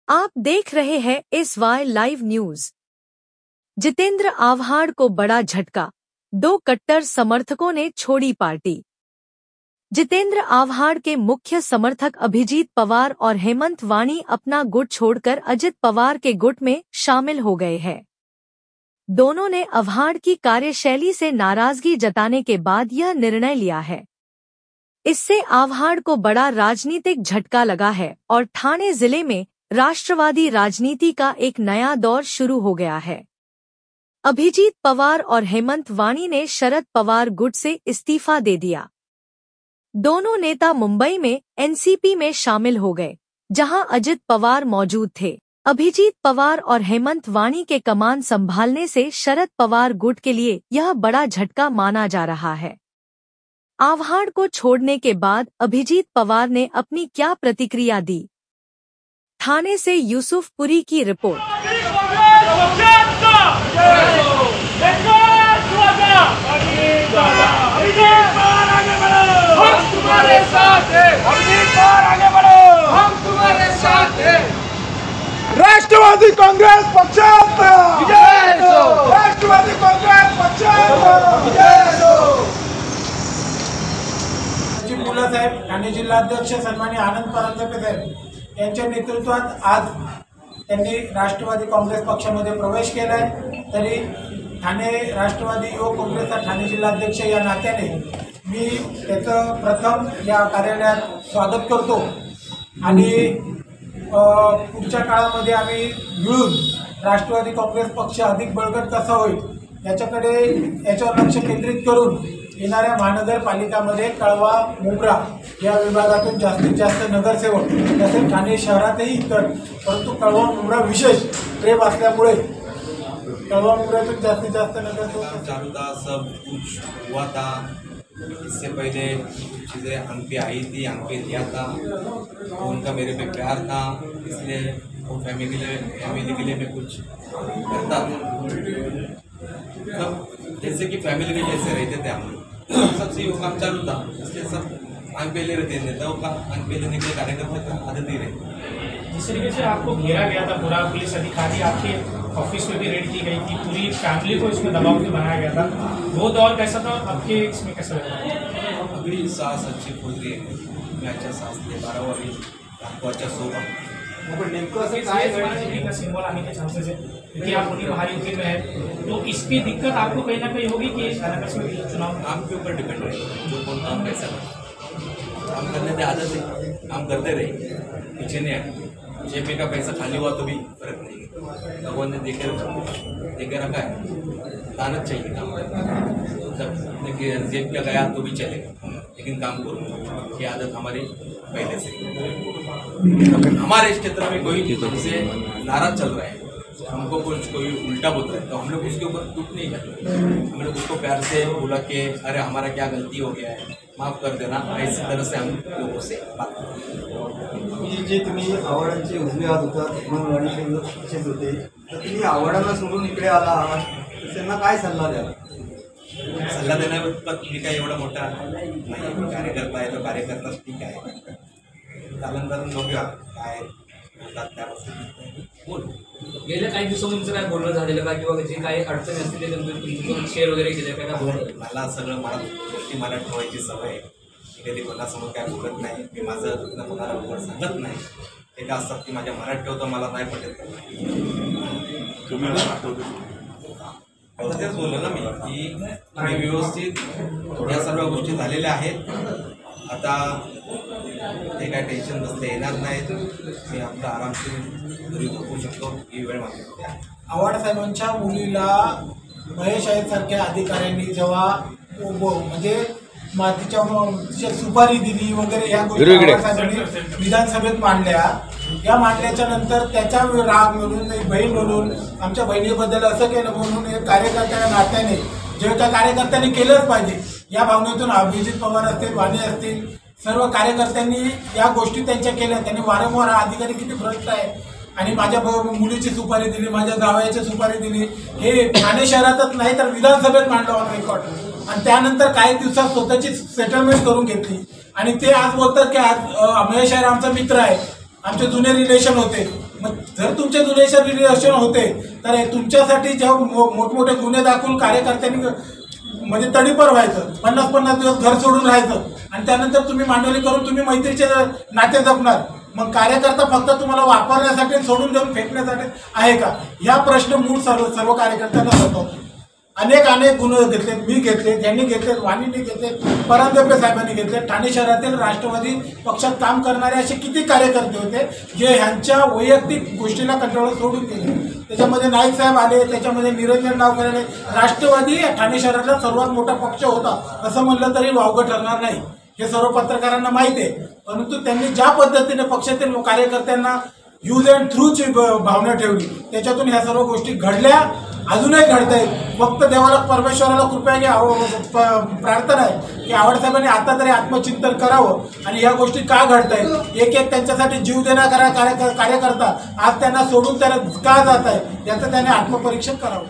आप देख रहे हैं SY live news. Jitendra Awhad को बड़ा झटका, 2 कट्टर समर्थकों ने छोड़ी पार्टी। जितेंद्र आव्हाड के मुख्य समर्थक अभिजीत पवार और हेमंत वाणी अपना गुट छोड़कर अजित पवार के गुट में शामिल हो गए हैं। दोनों ने आव्हाड की कार्यशैली से नाराजगी जताने के बाद यह निर्णय लिया है। इससे आव्हाड को बड़ा राजनीतिक झटका लगा है और ठाणे जिले में राष्ट्रवादी राजनीति का एक नया दौर शुरू हो गया है। अभिजीत पवार और हेमंत वाणी ने शरद पवार गुट से इस्तीफा दे दिया। दोनों नेता मुंबई में एनसीपी में शामिल हो गए, जहां अजित पवार मौजूद थे। अभिजीत पवार और हेमंत वाणी के कमान संभालने से शरद पवार गुट के लिए यह बड़ा झटका माना जा रहा है। आव्हाड को छोड़ने के बाद अभिजीत पवार ने अपनी क्या प्रतिक्रिया दी? ठाणे से यूसुफ पुरी की रिपोर्ट। राष्ट्रवादी कांग्रेस पक्षाचा विजय हो। राष्ट्रवादी कांग्रेस पक्षाचा विजय हो। मुला साहेब, ठाणे जिल्हाध्यक्ष सन्माननीय आनंद परांजपे साहेब यांच्या नेतृत्वात आज त्यांनी राष्ट्रवादी काँग्रेस पक्षामध्ये प्रवेश केलाय। तरी ठाणे राष्ट्रवादी युवक काँग्रेसचा ठाणे जिल्हाध्यक्ष या नात्याने मी त्याचं प्रथम या कार्यालयात स्वागत करतो आणि पुढच्या काळामध्ये आम्ही मिळून राष्ट्रवादी काँग्रेस पक्ष अधिक बळकट कसा होईल याच्यावर लक्ष केंद्रित करून येणाऱ्या महानगरपालिकामध्ये कळवा मुंब्रा या विभागातून जास्तीत जास्त नगरसेवक, तसेच ठाणे शहरातही इतर, परंतु कळवा मुंब्रा विशेष प्रेम असल्यामुळे कळवा मुंब्र्यातून जास्तीत जास्त नगरसेवक चालू था। सब कुछ हुआ था, इससे पहले चीज़ें हम पे आई थी, हम पे दिया था, उनका मेरे पे प्यार था, इसलिए वो फैमिली के लिए मैं कुछ करता था। सब जैसे कि फैमिली के जैसे रहते थे हम, सबसे वो काम चालू था, इसलिए सब आंख पे ले रहते थे। वो आंख पे लेने के लिए कार्यकर्ता आदत ही रहे। जिस तरीके से आपको घेरा गया था, पूरा पुलिस अधिकारी आपके ऑफिस में भी रेड की गई थी, पूरी फैमिली को इसमें दबाव में बनाया गया था, वो दौर कैसा था और आपके इसमें कैसा लगा? अभी सांस अच्छी फूल रही है, मैं अच्छा सांस ले पा रहा हूँ, अभी आपको अच्छा सो रहा हूँ। सिंबल आने के चांसेस है क्योंकि आप उन्हीं बाहरी उद्योग में है, तो इसकी दिक्कत आपको कहीं ना कहीं होगी कि चुनाव काम के ऊपर डिपेंड है। जो कौन काम कैसा काम करने की आदत है, काम करते रहे, पीछे नहीं हटे। जेब का पैसा खाली हुआ तो भी फर्क नहीं है, भगवान ने देखे रखा है, लानत चाहिए काम करना। जब जेब का गया तो भी चलेगा, लेकिन काम करो, ये आदत हमारी पहले से। हमारे क्षेत्र में कोई हमसे नाराज चल रहा है, हमको कुछ कोई उल्टा बोल रहा है, तो हम लोग उसके ऊपर टूट नहीं जाते। हम लोग उसको प्यार से बोला कि अरे हमारा क्या गलती हो गया है, माफ़ कर देना, इसी तरह से हम लोगों से बात करते। जे तुम्ही आव्हाडांचे उजवे हात होता, तसेच होते, तर तुम्ही आव्हाडांना सोडून इकडे आला आहात, त्यांना काय सल्ला द्याल? सल्ला देण्याबाबत मी काय एवढा मोठा नाही, कार्यकर्ता आहे तो कार्यकर्ताच ठीक आहे, चालन करून बघूया काय होतात त्याबाबतीत बोल। गेल्या काही दिवसांचं काय बोलणं झालेलं का, किंवा जे काही अडचणी असतील ते तुमच्यासोबत शेअर वगैरे केले काय? मला सगळं गोष्टी मला ठेवायची सवय आहे, मी कधी कोणासमोर काय बोलत नाही, मी माझं दुखणं कोणाला उघड सांगत नाही। ते काय असतात की माझ्या मनात ठेवतो, मला नाही पटेल तुम्ही तेच बोललो ना मी की व्यवस्थित या सर्व गोष्टी झालेल्या आहेत। आता ते काय टेन्शन नसते येणार नाहीत, मी आपलं आरामशीर घरी झोपू शकतो, ही वेळ मागतो। आव्हाड साहेबांच्या मुलीला महेश सारख्या अधिकाऱ्यांनी जेव्हा म्हणजे तिच्या सुपारी दिली वगैरे या गोष्टी आव्हाड साहेबांनी विधानसभेत मांडल्या। या मांडल्याच्या नंतर त्याच्या राग म्हणून, एक बहीण म्हणून, आमच्या बहिणीबद्दल असं केलं म्हणून एक कार्यकर्त्याच्या नात्याने जे त्या कार्यकर्त्यांनी केलंच पाहिजे या भावनेतून अभिजीत पवार असतील, वाणी असतील, सर्व कार्यकर्त्यांनी या गोष्टी त्यांच्या केल्या। त्यांनी वारंवार हा अधिकारी किती भ्रष्ट आहे आणि माझ्या मुलीची सुपारी दिली, माझ्या जावयाची सुपारी दिली, हे ठाणे शहरातच नाही तर विधानसभेत मांडलं ऑन रेकॉर्ड, आणि त्यानंतर काही दिवसात स्वतःची सेटलमेंट करून घेतली। आणि ते आज बोलतात की आज महेश आमचा मित्र आहे, आमचे जुने रिलेशन होते, मग जर तुमचे दुलेशर रिलेशन होते तर हे तुमच्यासाठी जेव्हा मोठमोठे गुन्हे दाखवून कार्यकर्त्यांनी म्हणजे तडीपार व्हायचं, 50-50 दिवस घर सोडून राहायचं आणि त्यानंतर तुम्ही मांडवली करून तुम्ही मैत्रीचे नाते जपणार. मग कार्यकर्ता फक्त तुम्हाला वापरण्यासाठी सोडून देऊन फेकण्यासाठी आहे का? या प्रश्न मूळ सर्व कार्यकर्त्यांना होतो. अनेक गुन्हे घेतले, मी घेतले, त्यांनी घेतले, वाणीने घेतले, परांजपे साहेबांनी घेतले. ठाणे शहरातील राष्ट्रवादी पक्षात काम करणारे असे किती कार्यकर्ते होते जे ह्यांच्या वैयक्तिक गोष्टीला कंटाळून सोडून गेले. त्याच्यामध्ये नाईक साहेब आले, त्याच्यामध्ये निरंजन डावकर आले. राष्ट्रवादी ठाणे शहरातला सर्वात मोठा पक्ष होता असं म्हणलं तरी वावगं ठरणार नाही, हे सर्व पत्रकारांना माहिती आहे. परंतु त्यांनी ज्या पद्धतीने पक्षातील कार्यकर्त्यांना यूज अँड थ्रूची भावना ठेवली त्याच्यातून ह्या सर्व गोष्टी घडल्या, अजूनही घडत आहेत. फक्त देवाला परमेश्वराला कृपया प्रार्थना आहे की आव्हाड साहेबांनी आता तरी आत्मचिंतन करावं आणि या गोष्टी का घडत आहेत. एक त्यांच्यासाठी जीव देणारा कार्यकर्ता आज त्यांना सोडून त्याला का जात आहे याचं त्याने आत्मपरीक्षण करावं.